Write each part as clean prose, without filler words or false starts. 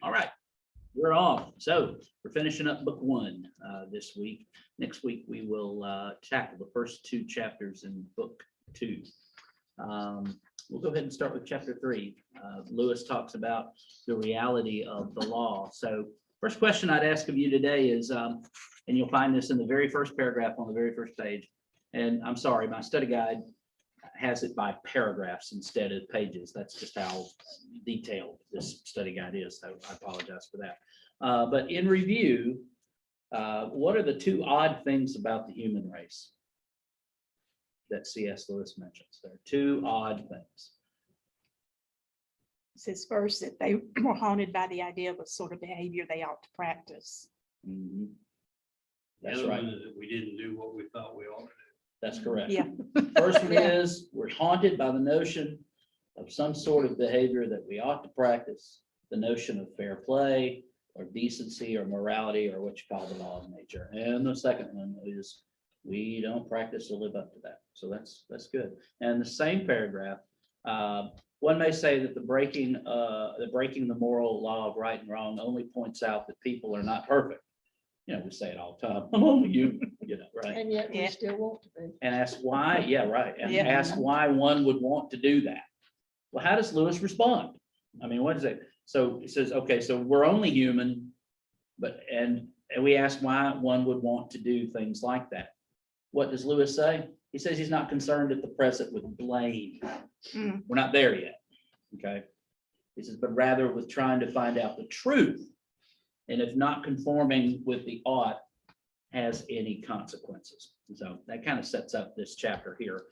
All right, we're off. So we're finishing up book one this week. Next week, we will tackle the first two chapters in book two. We'll go ahead and start with chapter three. Lewis talks about the reality of the law. So first question I'd ask of you today is, and you'll find this in the very first paragraph on the very first page. And I'm sorry, my study guide has it by paragraphs instead of pages. That's just how detailed this study guide is. So I apologize for that. But in review, what are the two odd things about the human race that C.S. Lewis mentions? There are two odd things. It says first that they were haunted by the idea of a sort of behavior they ought to practice. Mhm. That's The other right. one is that we didn't do what we thought we ought to do. That's correct. Yeah. First one Yeah. is, we're haunted by the notion of some sort of behavior that we ought to practice, the notion of fair play or decency or morality or what you call the law of nature. And the second one is, we don't practice to live up to that. So that's good. And the same paragraph, one may say that the breaking the moral law of right and wrong only points out that people are not perfect. You know, we say it all the time, I'm only human, you know, right? And yet we Yeah. still want to be. And ask why, yeah, right, and Yeah. ask why one would want to do that. Well, how does Lewis respond? I mean, what is it? So he says, okay, so we're only human, but, and we ask why one would want to do things like that. What does Lewis say? He says he's not concerned at the present with blame. Mm. We're not there yet, okay? He says, but rather with trying to find out the truth. And if not conforming with the ought has any consequences. So that kind of sets up this chapter here.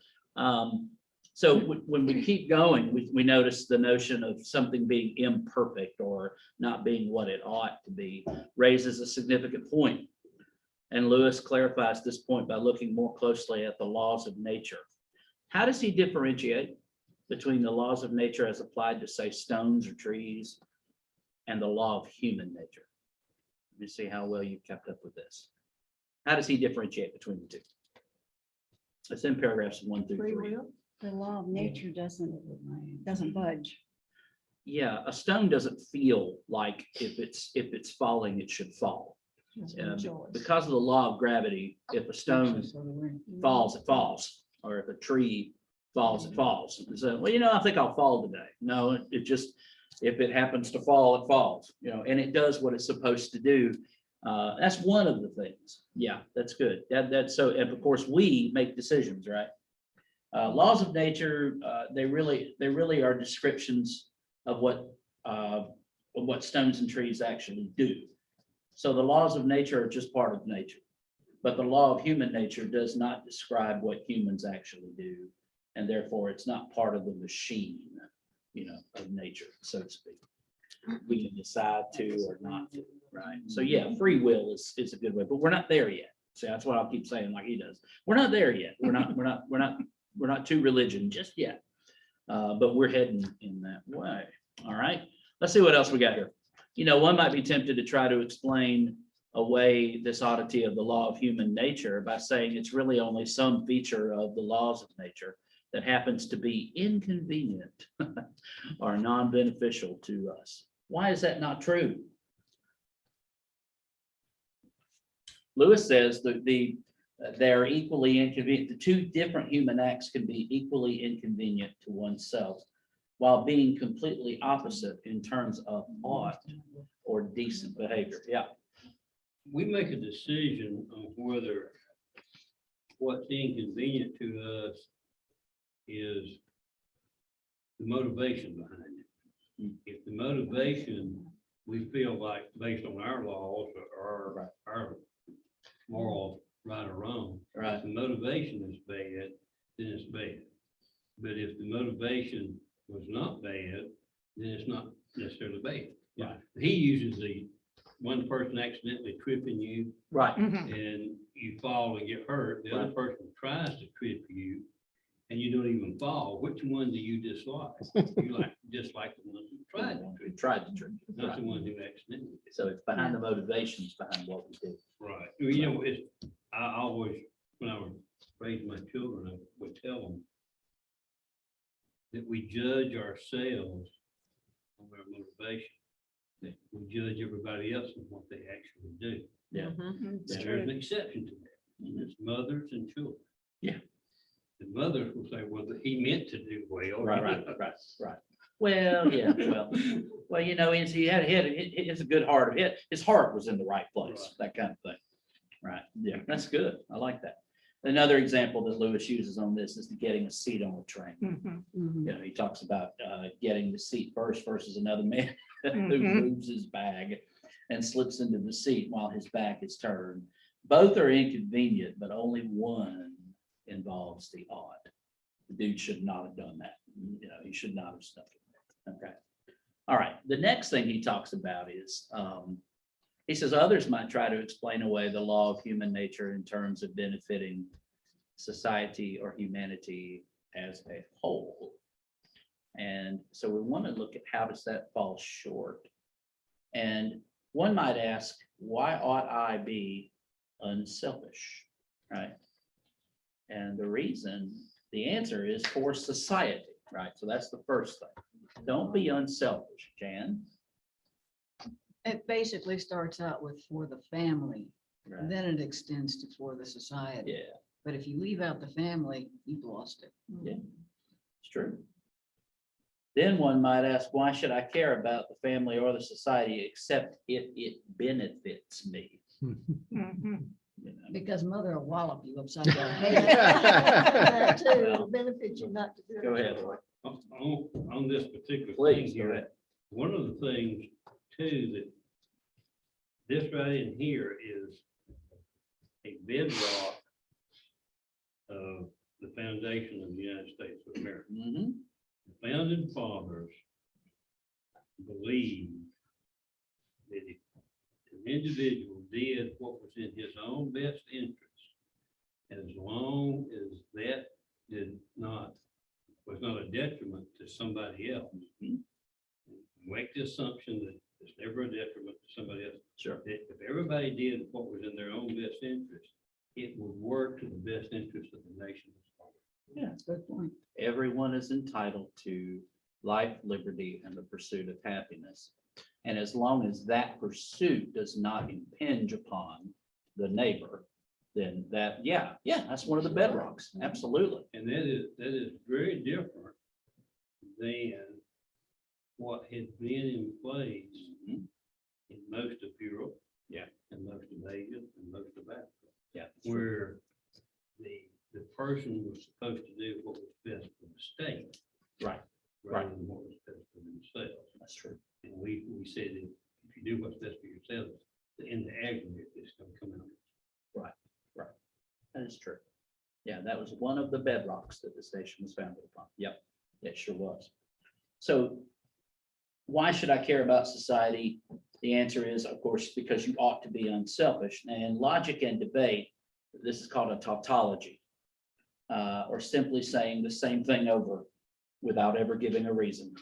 So when we keep going, we notice the notion of something being imperfect or not being what it ought to be raises a significant point. And Lewis clarifies this point by looking more closely at the laws of nature. How does he differentiate between the laws of nature as applied to, say, stones or trees and the law of human nature? Let me see how well you've kept up with this. How does he differentiate between the two? It's in paragraphs 1 through Free 3. will. The law of nature doesn't budge. Yeah, a stone doesn't feel like if it's falling, it should fall. It's no choice. Because of the law of gravity, if a stone falls, it falls, or if a tree falls, it falls. And so, well, you know, I think I'll fall today. No, it just, if it happens to fall, it falls, you know, and it does what it's supposed to do. That's one of the things. Yeah, that's good. That's so, and of course, we make decisions, right? Laws of nature, they really are descriptions of what stones and trees actually do. So the laws of nature are just part of nature, but the law of human nature does not describe what humans actually do, and therefore it's not part of the machine, you know, of nature, so to speak. We can decide to or not to, right? So yeah, free will is a good way, but we're not there yet. See, that's what I'll keep saying like he does. We're not there yet. We're not to religion just yet. But we're heading in that way. All right, let's see what else we got here. You know, one might be tempted to try to explain away this oddity of the law of human nature by saying it's really only some feature of the laws of nature that happens to be inconvenient or non-beneficial to us. Why is that not true? Lewis says that they're equally inconvenient. The two different human acts can be equally inconvenient to oneself while being completely opposite in terms of ought or decent behavior. Yeah. We make a decision on whether what's inconvenient to us is the motivation behind it. If the motivation, we feel like based on our laws or our moral right or wrong, Right. if the motivation is bad, then it's bad. But if the motivation was not bad, then it's not necessarily bad. Right. He uses the one person accidentally tripping you Right. Mhm. and you fall and get hurt. The other Right. person tries to trip you and you don't even fall. Which one do you dislike? You dislike the ones who tried to We trip, tried to trick. not Right. the ones who accidentally. So it's behind the motivations behind what we do. Right. You know, I always, when I was raising my children, I would tell them that we judge ourselves on our motivation. We judge everybody else on what they actually do. Yeah. It's Yeah. There's an true. exception to that, and it's mothers and children. Yeah. The mothers will say, well, he meant to do well. Right. Well, yeah, well, you know, he had, it's a good heart. His heart was in the right place, Right. that kind of thing. Right, yeah, that's good. I like that. Another example that Lewis uses on this is getting a seat on a train. Mhm. Mhm. You know, he talks about getting the seat first versus another man who Mhm. moves his bag and slips into the seat while his back is turned. Both are inconvenient, but only one involves the odd. The dude should not have done that. You know, he should not have stuck it. Okay. All right. The next thing he talks about is, he says others might try to explain away the law of human nature in terms of benefiting society or humanity as a whole. And so we want to look at how does that fall short? And one might ask, why ought I be unselfish? Right? And the answer is for society, right? So that's the first thing. Don't be unselfish, Jan. It basically starts out with for the family, Right. then it extends to for the society. Yeah, But if you leave out the family, you've lost it. yeah, it's true. Then one might ask, why should I care about the family or the society except if it benefits me? Mhm. You know? Because mother will wallop you upside your head. Too, Well, it'll benefit you not to do it. Go ahead, Lloyd. On this particular thing Please, go here, ahead. one of the things too, that this right in here is a bedrock of the foundation of the United States of America. Mhm. The founding fathers believed that if an individual did what was in his own best interest, as long as that was not a detriment to somebody else. Mhm. Make the assumption that it's never a detriment to somebody else. Sure. That if everybody did what was in their own best interest, it would work to the best interest of the nation. That's a good point. Everyone is entitled to life, liberty, and the pursuit of happiness. And as long as that pursuit does not impinge upon the neighbor, then that's one of the bedrocks. Absolutely. And that is very different than what has been in place Mhm. in most of Europe. Yeah. And most of Asia and most of Africa, Yeah. that's true. where the person was supposed to do what was best for the state. Right. Rather than what was best for themselves. That's true. And we said that if you do what's best for yourselves, in the aggregate, it's gonna come out. That is true. Yeah, that was one of the bedrocks that this nation was founded upon. Yep, it sure was. So why should I care about society? The answer is, of course, because you ought to be unselfish. And in logic and debate, this is called a tautology, or simply saying the same thing over without ever giving a reason.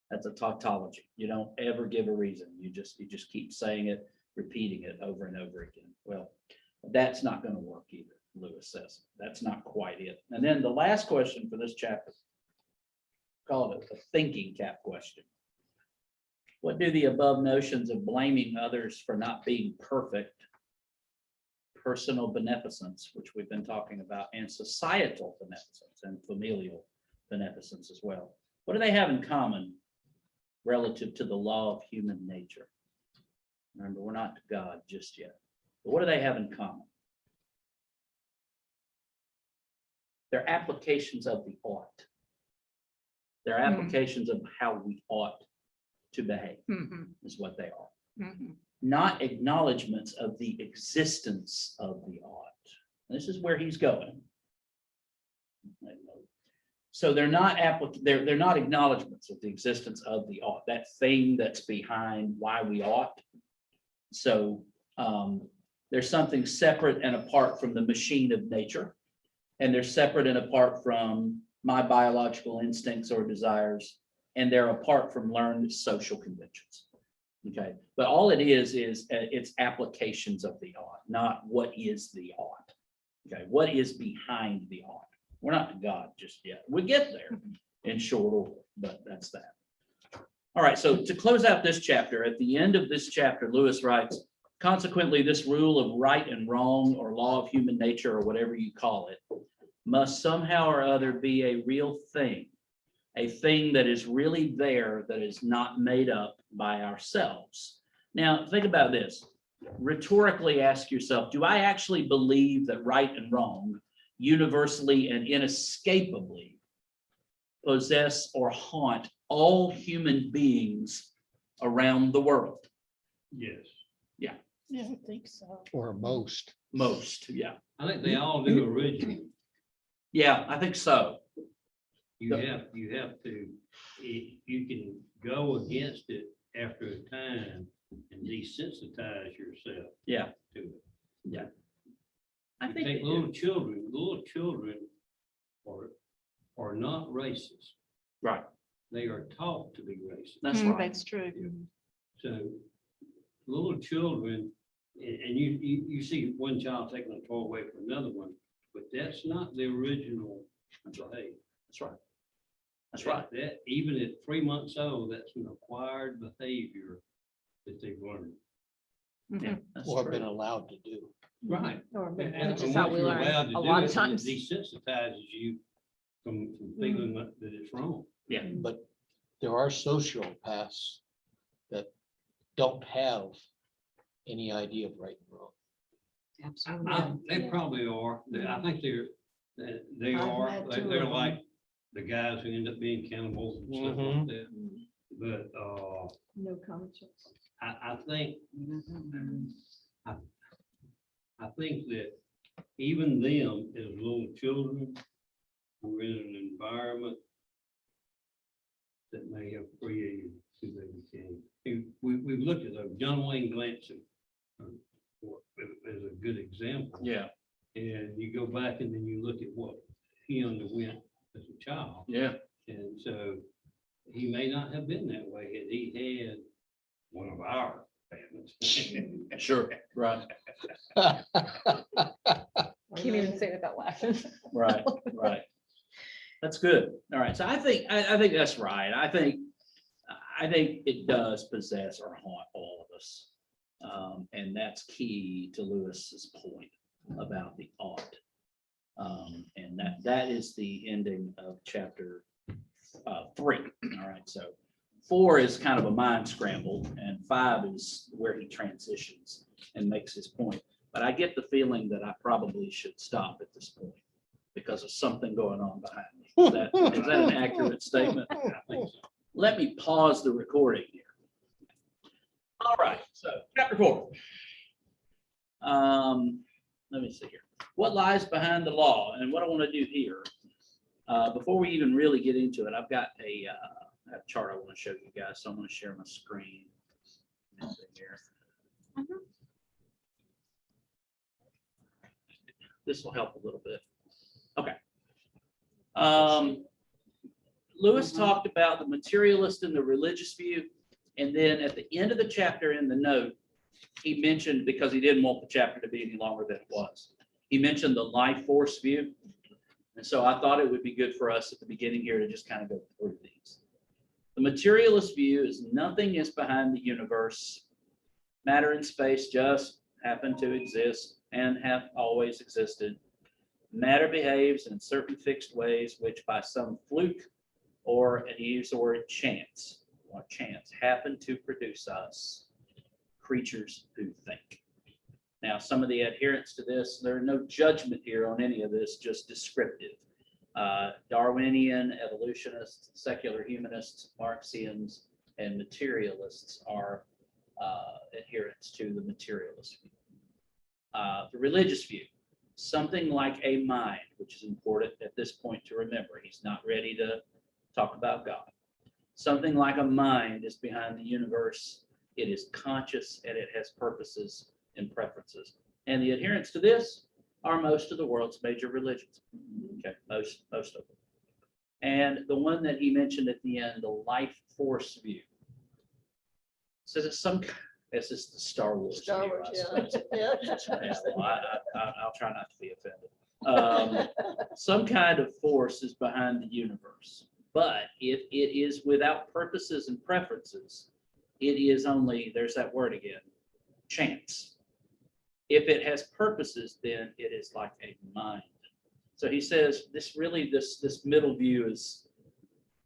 That's a tautology. You don't ever give a reason. You just keep saying it, repeating it over and over again. Well, that's not going to work either, Lewis says. That's not quite it. And then the last question for this chapter, call it a thinking cap question. What do the above notions of blaming others for not being perfect, personal beneficence, which we've been talking about, and societal beneficence and familial beneficence as well, what do they have in common relative to the law of human nature? Remember, we're not God just yet. But what do they have in common? They're applications of the ought. They're applications of how we ought to behave, Mhm. is what they are. Mhm. Not acknowledgments of the existence of the ought. This is where he's going. So they're not they're not acknowledgments of the existence of the ought, that thing that's behind why we ought. So there's something separate and apart from the machine of nature, and they're separate and apart from my biological instincts or desires, and they're apart from learned social conventions. Okay, but all it is it's applications of the ought, not what is the ought. Okay, what is behind the ought? We're not God just yet. We get there in short order, but that's that. All right, so to close out this chapter, at the end of this chapter, Lewis writes, consequently, this rule of right and wrong or law of human nature or whatever you call it must somehow or other be a real thing, a thing that is really there, that is not made up by ourselves. Now, think about this. Rhetorically ask yourself, do I actually believe that right and wrong universally and inescapably possess or haunt all human beings around the world? Yes, Yeah, I think so. Or most. Most, yeah. I think they all do originally. Yeah, I think so. You have to, you can go against it after a time and desensitize yourself Yeah, to it. I You think take they do. little children are not racist. Right, They are taught to be racist. that's Mm, right. That's true. So little children, and you see one child taking a toy away from another one, but that's not the original behavior. That's right. That's right. That, even at 3 months old, that's an acquired behavior that they've learned. Yeah, that's Or been true. allowed to do. Right. And Which which is how we learn a lot of times. It desensitizes you from feeling that it's wrong. But there are sociopaths that don't have any idea of right and wrong. Absolutely. They probably are. I think they I've are. met two They're of them. like the guys who end up being cannibals and stuff like that. But No conscience. I think that even them as little children were in an environment that may have created who they became. We've looked at those. John Wayne Glancy is a good example. Yeah, And you go back and then you look at what he underwent as a child. yeah, And so he may not have been that way had he had one of our families. sure, right, Can't even say it without laughing. right, right. That's good. All right, so I think that's right. I think it does possess or haunt all of us. And that's key to Lewis's point about the ought. And that is the ending of chapter 3. All right, so 4 is kind of a mind scramble, and 5 is where he transitions and makes his point. But I get the feeling that I probably should stop at this point because of something going on behind me. Is that an accurate statement? I think so. Let me pause the recording here. All right, so chapter 4. Let me see here. What lies behind the law, and what I want to do here, before we even really get into it, I've got a chart I want to show you guys, so I'm going to share my screen. Here. This will help a little bit. Okay. Lewis talked about the materialist and the religious view. And then at the end of the chapter in the note, he mentioned, because he didn't want the chapter to be any longer than it was, he mentioned the life force view. And so I thought it would be good for us at the beginning here to just kind of go through these. The materialist view is nothing is behind the universe. Matter and space just happen to exist and have always existed. Matter behaves in certain fixed ways, which by some fluke, or, and he used the word chance, happen to produce us, creatures who think. Now, some of the adherents to this, there are no judgment here on any of this, just descriptive. Darwinian, evolutionists, secular humanists, Marxians, and materialists are adherents to the materialist view. The religious view, something like a mind, which is important at this point to remember. He's not ready to talk about God. Something like a mind is behind the universe. It is conscious and it has purposes and preferences. And the adherents to this are most of the world's major religions. Okay, most of them. And the one that he mentioned at the end, the life force view, says it's some. This is the Star Wars. Star view, Wars, I yeah. suppose. Yeah. Yeah, well, I'll try not to be offended. Some kind of force is behind the universe. But if it is without purposes and preferences, it is only, there's that word again, chance. If it has purposes, then it is like a mind. So he says this really, this middle view is,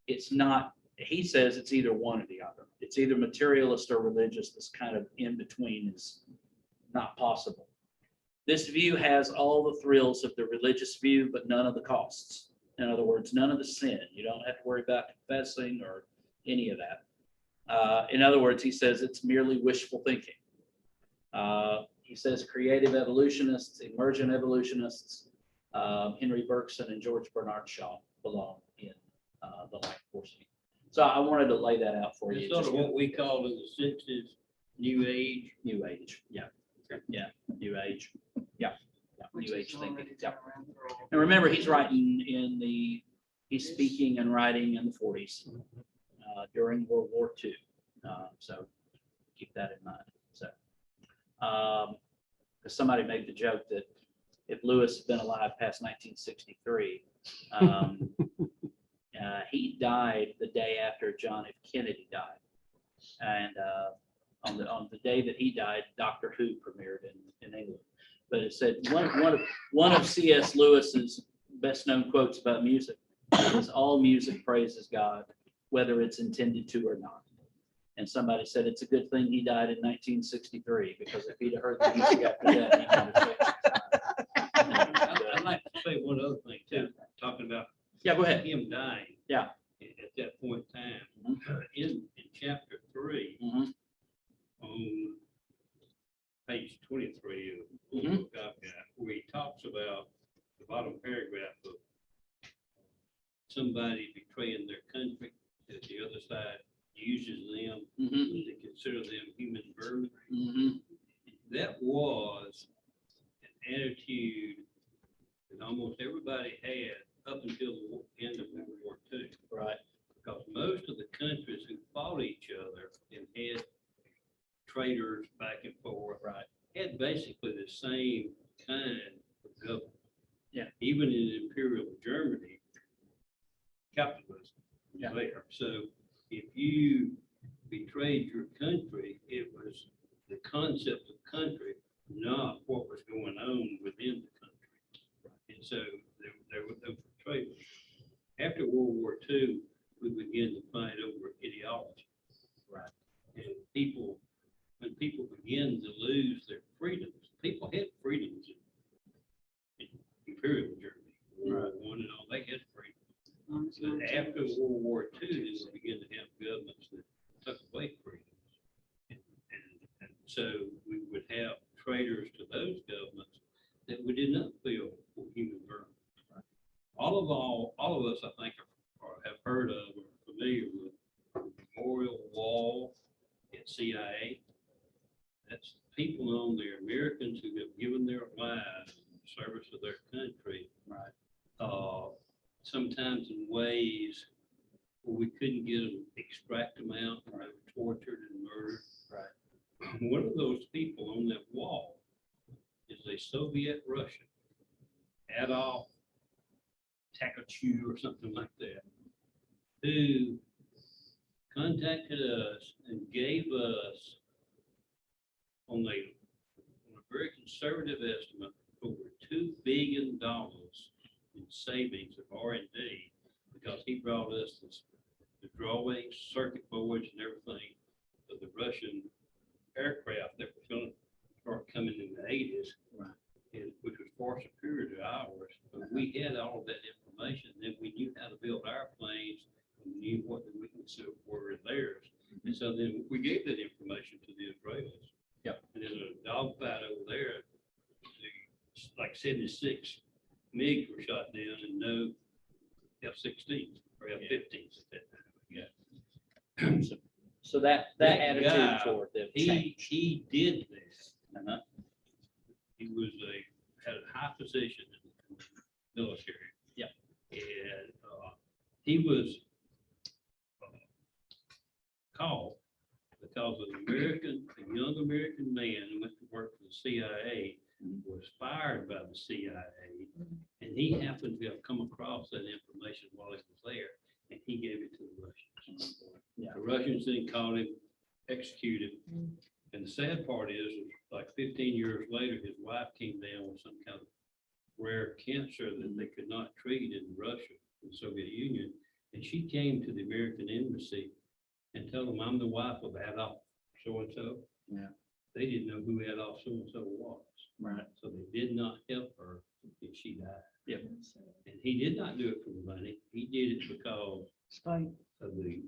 it's not, he says it's either one or the other. It's either materialist or religious. This kind of in between is not possible. This view has all the thrills of the religious view, but none of the costs. In other words, none of the sin. You don't have to worry about confessing or any of that. In other words, he says it's merely wishful thinking. He says creative evolutionists, emergent evolutionists, Henry Bergson and George Bernard Shaw belong in the life force view. So I wanted to lay that out for you. It's sort Just of what we called in the sixties, New Age. New Age, yeah, yeah, New Age, yeah, yeah, Which New is Age thinking, already yeah. around for all. And remember, he's writing he's speaking and writing in the 40s during World War II. So keep that in mind. So, because somebody made the joke that if Lewis had been alive past 1963, he died the day after John F. Kennedy died. And on the day that he died, Doctor Who premiered in England. But it said one of C.S. Lewis's best known quotes about music is all music praises God, whether it's intended to or not. And somebody said it's a good thing he died in 1963, because if he'd have heard the music after that, he might have changed. I'd like to say one other thing too, talking about Yeah, go ahead. him dying. Yeah. At that point in time, in chapter 3, Mhm. on page 23 of the Mhm. book I've got, where he talks about the bottom paragraph of somebody betraying their country, that the other side uses them, Mhm. they consider them human vermin. Mhm. That was an attitude that almost everybody had up until the end of World War II. Right. Because most of the countries who fought each other and had traders back and forth, Right. had basically the same kind of government. Yeah. Even in Imperial Germany, capitalism was Yeah. there. So if you betrayed your country, it was the concept of country, not what was going on within the country. And so there were those traders. After World War II, we began to fight over ideology. Right. And when people begin to lose their freedoms, people had freedoms in Imperial Germany, World War I and all, they had freedom. But after World War II, then we began to have governments that took away freedoms. And so we would have traitors to those governments that we did not feel were human vermin. All of us, I think, have heard of or familiar with the Memorial Wall at CIA. That's people on there, Americans who have given their lives in service of their country. Right. Sometimes in ways where we couldn't get them, extract them out, and they were tortured and murdered. Right. One of those people on that wall is a Soviet Russian, Adolf Takachev or something like that, who contacted us and gave us, on a very conservative estimate, over $2 billion in savings of R&D, because he brought us the drawings, circuit boards and everything of the Russian aircraft that was going to start coming in the 80s. Right. And which was far superior to ours. But we had all of that information, then we knew how to build our planes, we knew what the weaknesses were in theirs. And so then we gave that information to the Israelis. Yep. And there's a dogfight over there, like 76 MiGs were shot down and no F-16s or F-15s at that time. Yeah. So that That attitude guy, toward them He changed. did this. Uh-huh. He had a high position in the military. Yeah. And he was called because a young American man who went to work for the CIA was fired by the CIA. And he happened to have come across that information while he was there. And he gave it to the Russians. Yeah. The Russians then caught him, executed. And the sad part is, like 15 years later, his wife came down with some kind of rare cancer that they could not treat in Russia, the Soviet Union. And she came to the American embassy and told them, I'm the wife of Adolf so-and-so. Yeah. They didn't know who Adolf so-and-so was. Right. So they did not help her and she died. Yep. And he did not do it for the money. He did it because Spite. of the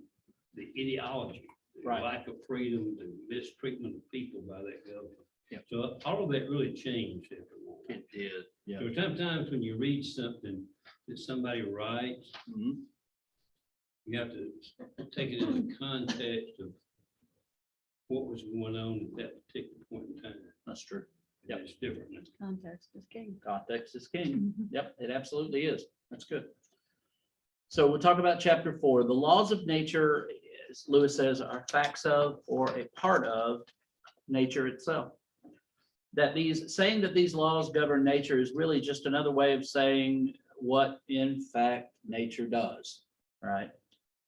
ideology, the Right. lack of freedom, the mistreatment of people by that government. Yep. So all of that really changed after a while. It did. Yeah. So sometimes when you read something that somebody writes, Mhm. you have to take it in the context of what was going on at that particular point in time. That's true. And it's different now. Context is king. Context is king. Yep, it absolutely is. That's good. So we'll talk about chapter 4. The laws of nature, as Lewis says, are facts of or a part of nature itself. That saying that these laws govern nature is really just another way of saying what in fact nature does, right?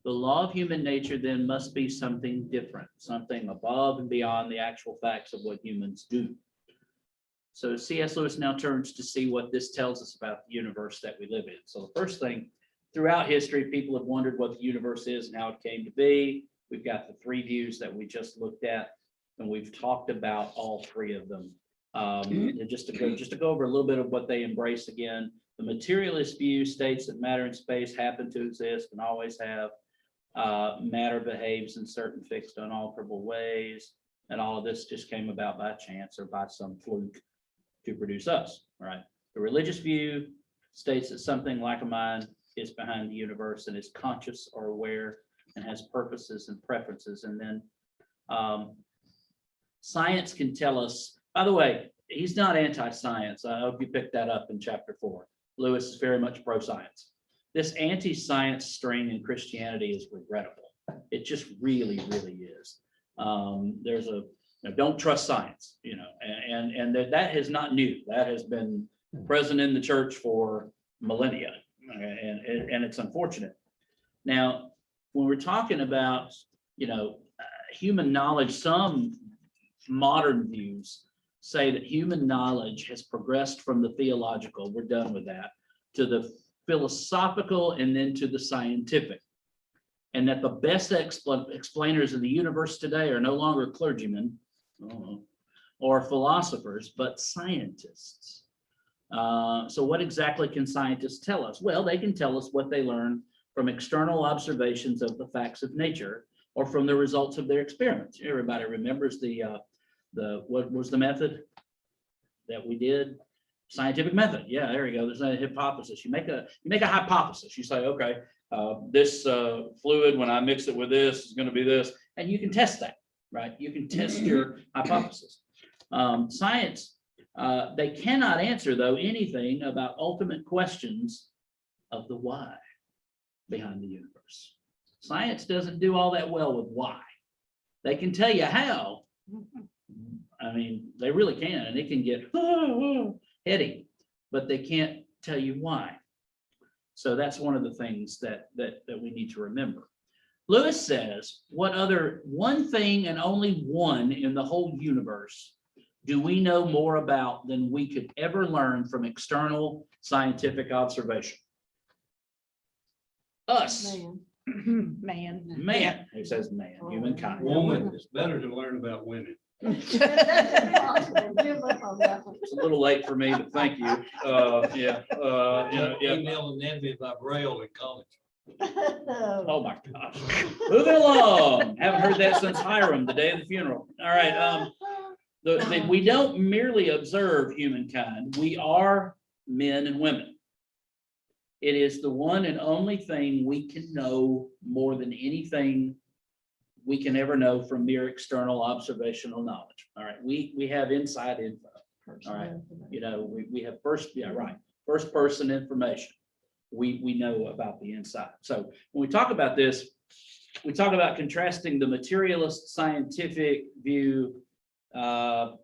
The law of human nature then must be something different, something above and beyond the actual facts of what humans do. So C.S. Lewis now turns to see what this tells us about the universe that we live in. So the first thing, throughout history, people have wondered what the universe is and how it came to be. We've got the three views that we just looked at, and we've talked about all three of them. And just to go over a little bit of what they embrace again. The materialist view states that matter and space happen to exist and always have. Matter behaves in certain fixed, unalterable ways, and all of this just came about by chance or by some fluke to produce us, right? The religious view states that something like a mind is behind the universe and is conscious or aware and has purposes and preferences. And then science can tell us, by the way, he's not anti-science. I hope you picked that up in chapter 4. Lewis is very much pro-science. This anti-science strain in Christianity is regrettable. It just really, really is. There's a don't trust science, and that is not new. That has been present in the church for millennia, and it's unfortunate. Now, when we're talking about, human knowledge, some modern views say that human knowledge has progressed from the theological, we're done with that, to the philosophical and then to the scientific. And that the best explainers of the universe today are no longer clergymen or philosophers, but scientists. So what exactly can scientists tell us? Well, they can tell us what they learn from external observations of the facts of nature or from the results of their experiments. Everybody remembers what was the method that we did? Scientific method. Yeah, there you go. There's a hypothesis. You make a hypothesis. You say, okay, this fluid, when I mix it with this, is going to be this, and you can test that, right? You can test your hypothesis. Science, they cannot answer, though, anything about ultimate questions of the why behind the universe. Science doesn't do all that well with why. They can tell you how. I mean, they really can, and it can get heady, but they can't tell you why. So that's one of the things that we need to remember. Lewis says, one thing and only one in the whole universe do we know more about than we could ever learn from external scientific observation? Us. Man. Man, he says man, humankind. Woman, it's better to learn about women. It's a little late for me, but thank you. Female anatomy by Braille in college. Oh my gosh. Moving along. Haven't heard that since Hiram, the day of the funeral. All right. We don't merely observe humankind. We are men and women. It is the one and only thing we can know more than anything we can ever know from mere external observational knowledge. All right. We have inside info. All right. We have first person information. We know about the inside. So when we talk about this, we talk about contrasting the materialist scientific view, and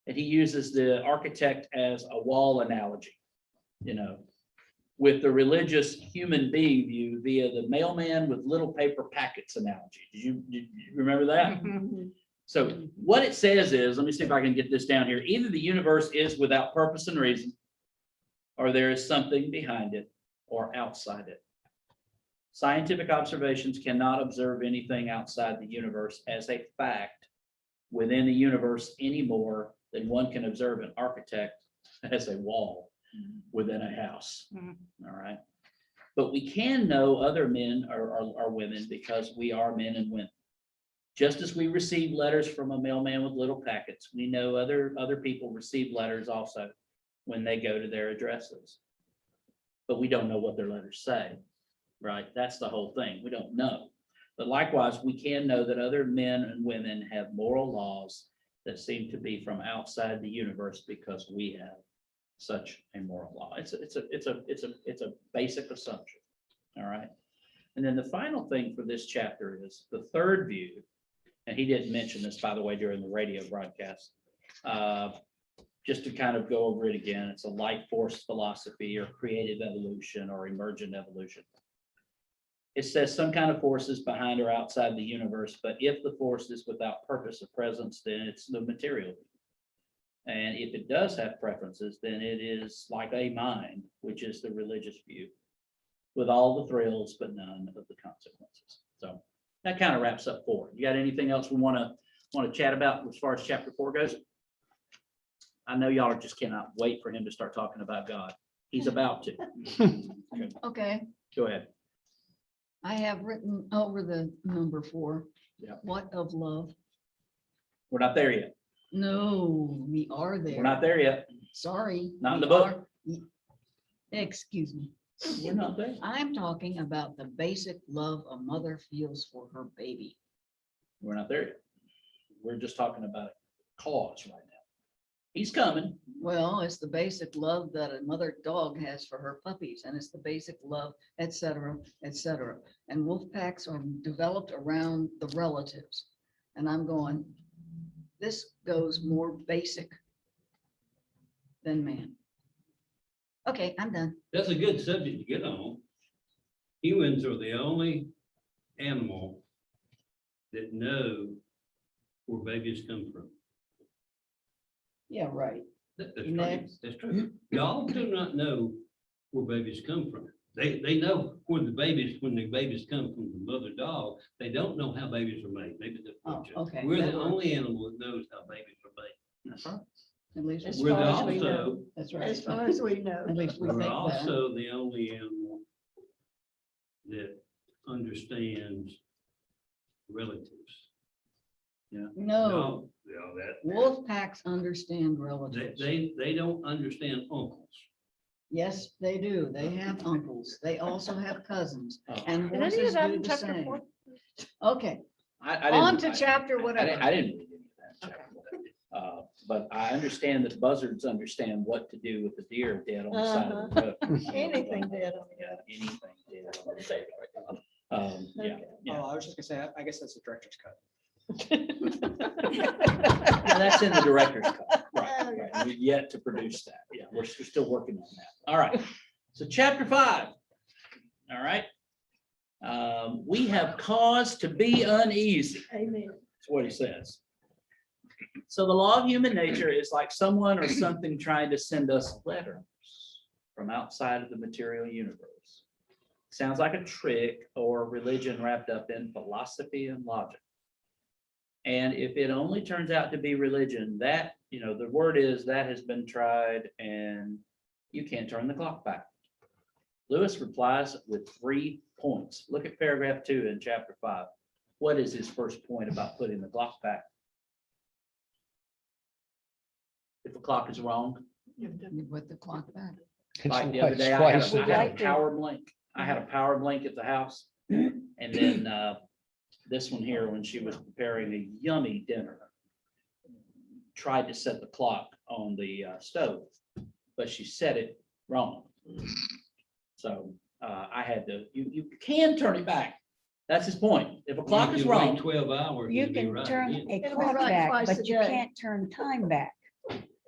he uses the architect as a wall analogy. with the religious human being view via the mailman with little paper packets analogy. Did you remember that? So what it says is, let me see if I can get this down here. Either the universe is without purpose and reason, or there is something behind it or outside it. Scientific observations cannot observe anything outside the universe as a fact within the universe any more than one can observe an architect as a wall within a house. Mhm. All right. But we can know other men or women because we are men and women. Just as we receive letters from a mailman with little packets, we know other people receive letters also when they go to their addresses. But we don't know what their letters say, right? That's the whole thing. We don't know. But likewise, we can know that other men and women have moral laws that seem to be from outside the universe because we have such a moral law. It's a basic assumption. All right. And then the final thing for this chapter is the third view. And he didn't mention this, by the way, during the radio broadcast. Just to kind of go over it again, it's a life force philosophy or creative evolution or emergent evolution. It says some kind of forces behind or outside the universe, but if the force is without purpose or presence, then it's the material. And if it does have preferences, then it is like a mind, which is the religious view, with all the thrills, but none of the consequences. So that kind of wraps up 4. You got anything else we want to chat about as far as chapter 4 goes? I know y'all just cannot wait for him to start talking about God. He's about to. Okay, Go ahead. I have written over the number 4. Yeah. What of love? We're not there yet. No, we are there. We're not there yet. Sorry. Not in we the book. are- Excuse me. We're not there. I'm talking about the basic love a mother feels for her baby. We're not there yet. We're just talking about a cause right now. He's coming. Well, it's the basic love that a mother dog has for her puppies, and it's the basic love, et cetera, et cetera. And wolf packs are developed around the relatives. And I'm going, this goes more basic than man. Okay, I'm done. That's a good subject to get on. Humans are the only animal that know where babies come from. Yeah, right. That's true. Next. That's true. Y'all do not know where babies come from. They know when the babies come from the mother dog. They don't know how babies are made. Maybe the Oh, okay. We're the That works. only animal that knows how babies are made. That's right. At least, As We're far as we also, know. that's As right. far as we know. At least we we're think that. also the only animal that understands relatives. No, No, that. wolf packs understand relatives. They don't understand uncles. Yes, they do. They have uncles. They also have cousins, Oh. and Did any horses of that do in the chapter same. 4? Okay, I on didn't- to chapter I didn't whatever. read any of that. But I understand that buzzards understand what to do with the deer dead on the side of the road. Anything dead on the Yeah, road. anything dead on the side. Yeah, Okay. yeah. Oh, I was just gonna say, I guess that's the director's cut. Yeah, that's in the director's cut. Right, right. We've yet to produce that. Yeah, we're still working on that. All right. So chapter 5. All right. We have cause to be uneasy. Amen. That's what he says. So the law of human nature is like someone or something trying to send us letters from outside of the material universe. Sounds like a trick or religion wrapped up in philosophy and logic. And if it only turns out to be religion, that, the word is that has been tried and you can't turn the clock back. Lewis replies with 3 points. Look at paragraph 2 in chapter 5. What is his first point about putting the clock back? If the clock is wrong, You put the clock back. like the other day, I had a power blink. I had a power blink at the house. And then this one here, when she was preparing a yummy dinner, tried to set the clock on the stove, but she set it wrong. So I had to, you can turn it back. That's his point. If a clock You is can wait wrong, 12 hours. You it'll be can right turn again. a It'll be clock right back, twice but a you day. can't turn time back.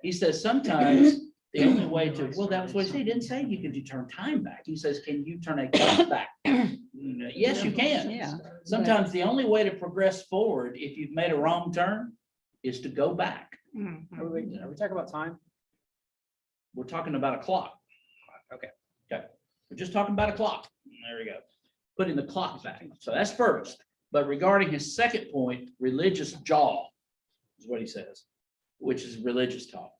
he says sometimes The only way to, well, that was what he said. He didn't say you could turn time back. He says, can you turn a clock back? Yes, you can. Yeah. Sometimes the only way to progress forward, if you've made a wrong turn, is to go back. Mhm. Are we talking about time? We're talking about a clock. Okay. Okay, we're just talking about a clock. There we go. Putting the clock back. So that's first. But regarding his second point, religious jaw is what he says, which is religious talk.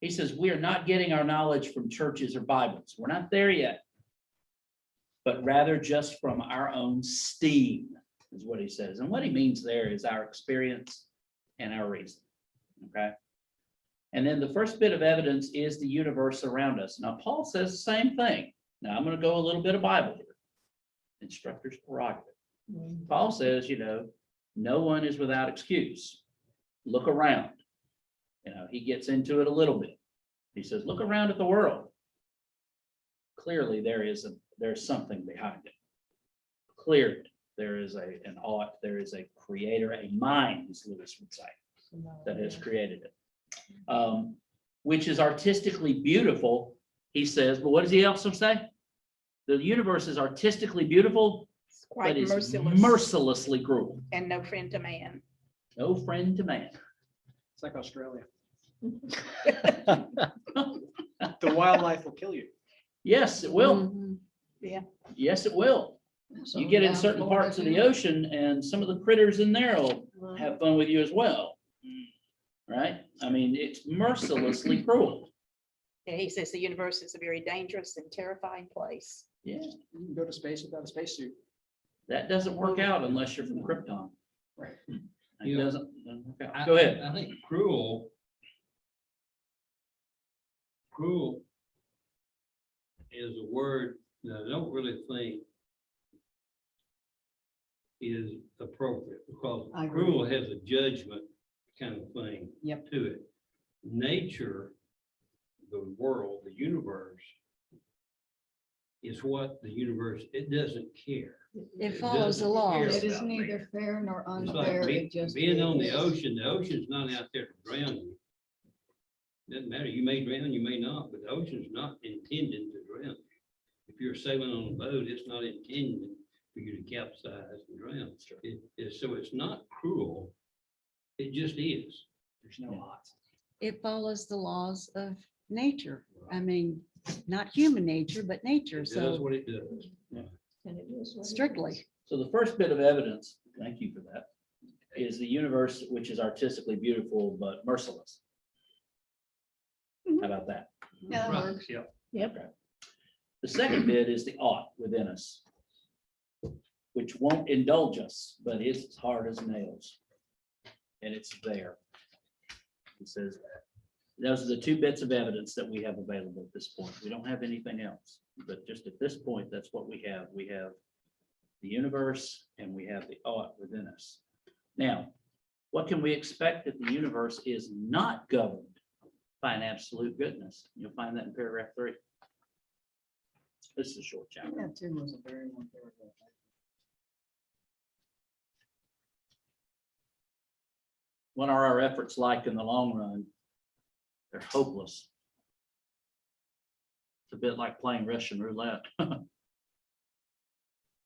He says, we are not getting our knowledge from churches or Bibles. We're not there yet. But rather just from our own steam is what he says. And what he means there is our experience and our reason. Okay. And then the first bit of evidence is the universe around us. Now, Paul says the same thing. Now, I'm going to go a little bit of Bible here. Instructor's prerogative. Paul says, no one is without excuse. Look around. He gets into it a little bit. He says, look around at the world. Clearly, there's something behind it. Clearly, there is an ought, there is a creator, a mind, as Lewis would say, that has created it. Which is artistically beautiful, he says, but what does he also say? The universe is artistically beautiful, It's but quite is merciless mercilessly cruel. and no friend to man. No friend to man. It's like Australia. The wildlife will kill you. Yes, it will. Mhm. Yes, it will. So You get in down certain Florida parts of the too. ocean and some of the critters in there will have fun with you as well. Right? I mean, it's mercilessly cruel. Yeah, he says the universe is a very dangerous and terrifying place. Yeah, You can go to space without a spacesuit. that doesn't work out unless you're from Krypton. Right. It Yeah. doesn't work out. Go ahead. I think cruel is a word that I don't really think is appropriate, because I agree. cruel has a judgment kind of thing Yep. to it. Nature, the world, the universe is what the universe, it doesn't care. It It follows the doesn't laws. care It is about neither man. fair nor It's unfair. like It just being on is. the ocean's not out there to drown you. Doesn't matter, you may drown, you may not, but the ocean's not intended to drown you. If you're sailing on a boat, it's not intended for you to capsize and drown. So it's not cruel, it just is. There's no odds. It follows the laws of nature. I mean, not human nature, but nature. It does So what it does. And it is what it strictly. is. So the first bit of evidence, thank you for that, is the universe, which is artistically beautiful but merciless. How about that? Yeah, that Right, works. yeah. The second bit is the ought within us, which won't indulge us, but it's as hard as nails. And it's there. He says that. Those are the two bits of evidence that we have available at this point. We don't have anything else, but just at this point, that's what we have. We have the universe and we have the ought within us. Now, what can we expect if the universe is not governed by an absolute goodness? You'll find that in paragraph 3. This is a short chapter. That too was a very long paragraph. What are our efforts like in the long run? They're hopeless. It's a bit like playing Russian roulette.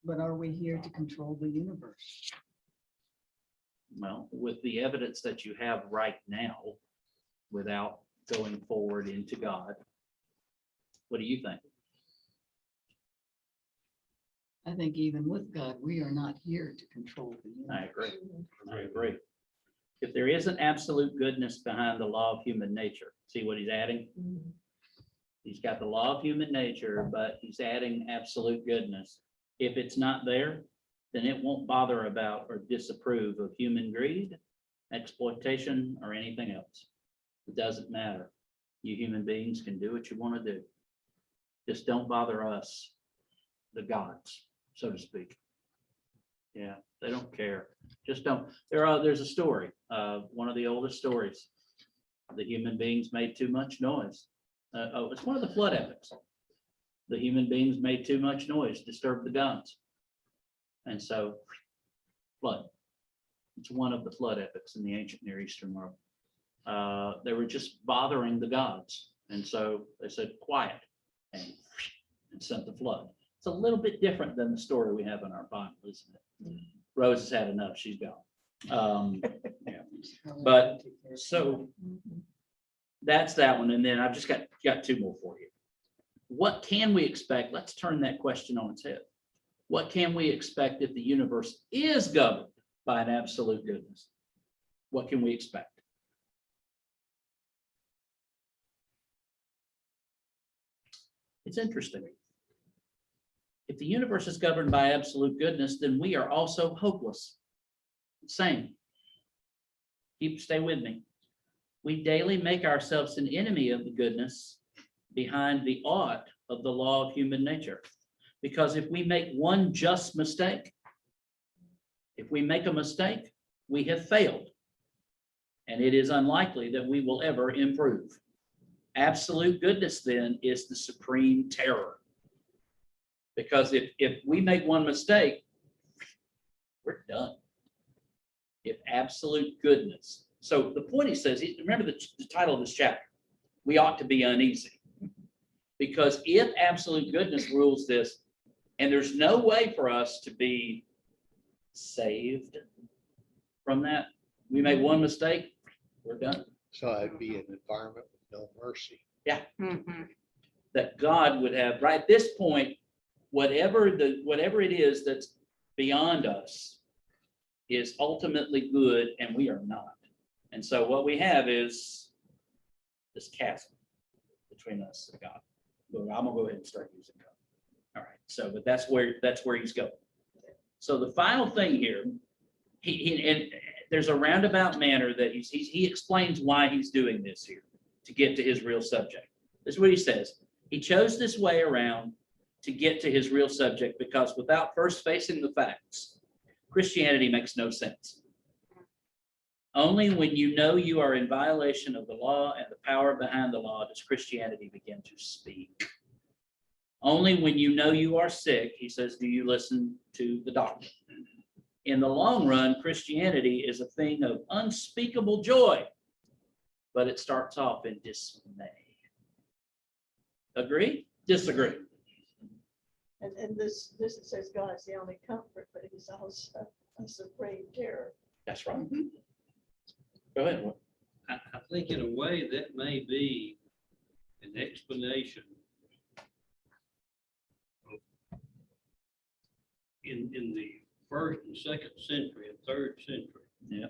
But are we here to control the universe? Well, with the evidence that you have right now, without going forward into God, what do you think? I think even with God, we are not here to control the I universe. agree. I agree. If there isn't absolute goodness behind the law of human nature, see what he's adding? He's got the law of human nature, but he's adding absolute goodness. If it's not there, then it won't bother about or disapprove of human greed, exploitation, or anything else. It doesn't matter. You human beings can do what you want to do. Just don't bother us, the gods, so to speak. Yeah, they don't care. Just don't. There's a story, one of the oldest stories. The human beings made too much noise. It's one of the flood epics. The human beings made too much noise, disturbed the gods. And so, flood. It's one of the flood epics in the ancient Near Eastern world. They were just bothering the gods. And so they said, quiet, and sent the flood. It's a little bit different than the story we have in our Bible, isn't it? Rose has had enough, she's gone. But so that's that one. And then I've just got two more for you. What can we expect? Let's turn that question on its head. What can we expect if the universe is governed by an absolute goodness? What can we expect? It's interesting. If the universe is governed by absolute goodness, then we are also hopeless. Same. Stay with me. We daily make ourselves an enemy of the goodness behind the ought of the law of human nature. Because if we make one just mistake, if we make a mistake, we have failed. And it is unlikely that we will ever improve. Absolute goodness then is the supreme terror. Because if we make one mistake, we're done. If absolute goodness. So the point he says, remember the title of this chapter, we ought to be uneasy. Because if absolute goodness rules this, and there's no way for us to be saved from that, we make one mistake, we're done. So it'd be an environment with no mercy. Mhm. That God would have, right at this point, whatever it is that's beyond us is ultimately good, and we are not. And so what we have is this chasm between us and God. But I'm gonna go ahead and start using God. All right. So, but that's where he's going. So the final thing here, and there's a roundabout manner that he explains why he's doing this here to get to his real subject. This is what he says. He chose this way around to get to his real subject because without first facing the facts, Christianity makes no sense. Only when you know you are in violation of the law and the power behind the law does Christianity begin to speak. Only when you know you are sick, he says, do you listen to the doctor. In the long run, Christianity is a thing of unspeakable joy, but it starts off in dismay. Agree? Disagree? And this says God is the only comfort, but he's also a supreme terror. That's right. Go ahead. I think in a way that may be an explanation of in the first and second century and third century. Yeah.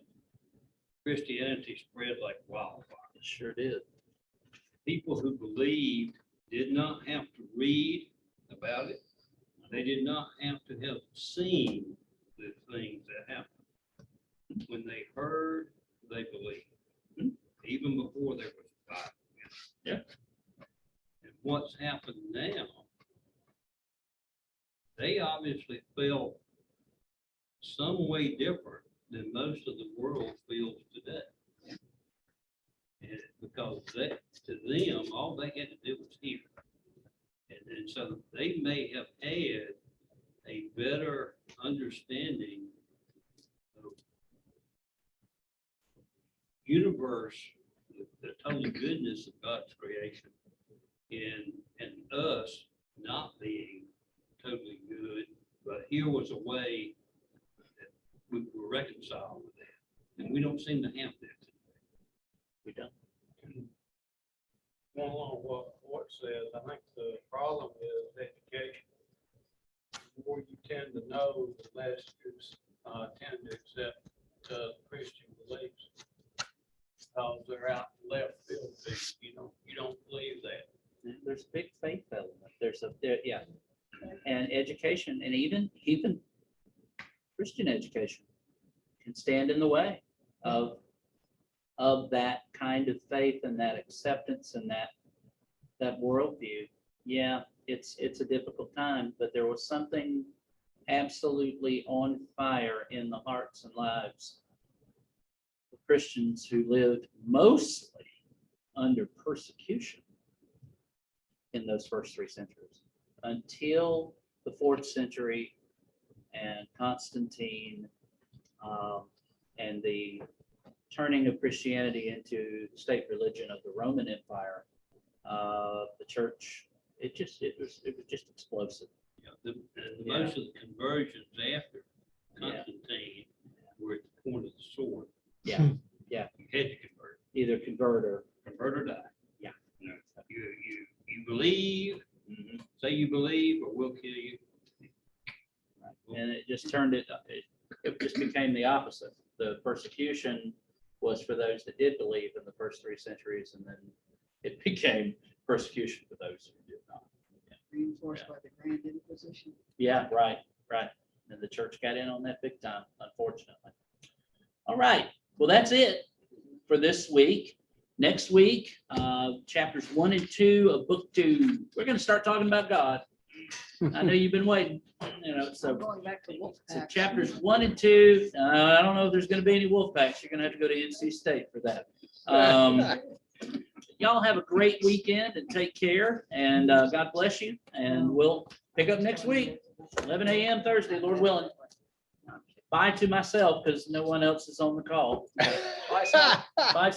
Christianity spread like wildfire. It sure did. People who believed did not have to read about it. They did not have to have seen the things that happened. When they heard, they believed, even before there was a Bible. Yeah. And what's happened now, they obviously felt some way different than most of the world feels today. And because to them, all they had to do was hear. And so they may have had a better understanding of universe, the total goodness of God's creation, and us not being totally good. But here was a way that we were reconciled with that. And we don't seem to have that today. We don't. One along what says, I think the problem is education. The more you tend to know, the less you tend to accept Christian beliefs. Because they're out in left field, you don't believe that. There's a big faith element. Yeah. And education, and even Christian education can stand in the way of that kind of faith and that acceptance and that worldview. Yeah, it's a difficult time, but there was something absolutely on fire in the hearts and lives of Christians who lived mostly under persecution in those first 3 centuries until the 4th century and Constantine and the turning of Christianity into the state religion of the Roman Empire. The church, it was just explosive. And most of the conversions after Constantine were at the point of the sword. Yeah, yeah. You had to convert, Either convert or, convert or die. Yeah. You know, you believe, say you believe, or we'll kill you. and it just turned it just became the opposite. The persecution was for those that did believe in the first 3 centuries, and then it became persecution for those who did not. Reinforced by the Grand Inquisition. Yeah, right. And the church got in on that big time, unfortunately. All right, well, that's it for this week. Next week, chapters 1 and 2 of book 2, we're gonna start talking about God. I know you've been waiting, I'm so going back to wolf so packs. chapters 1 and 2, I don't know if there's gonna be any wolf packs. You're gonna have to go to NC State for that. Y'all have a great weekend and take care, and God bless you, and we'll pick up next week, 11 a.m. Thursday, Lord willing. Bye to myself, because no one else is on the call. Bye, son. Bye, son.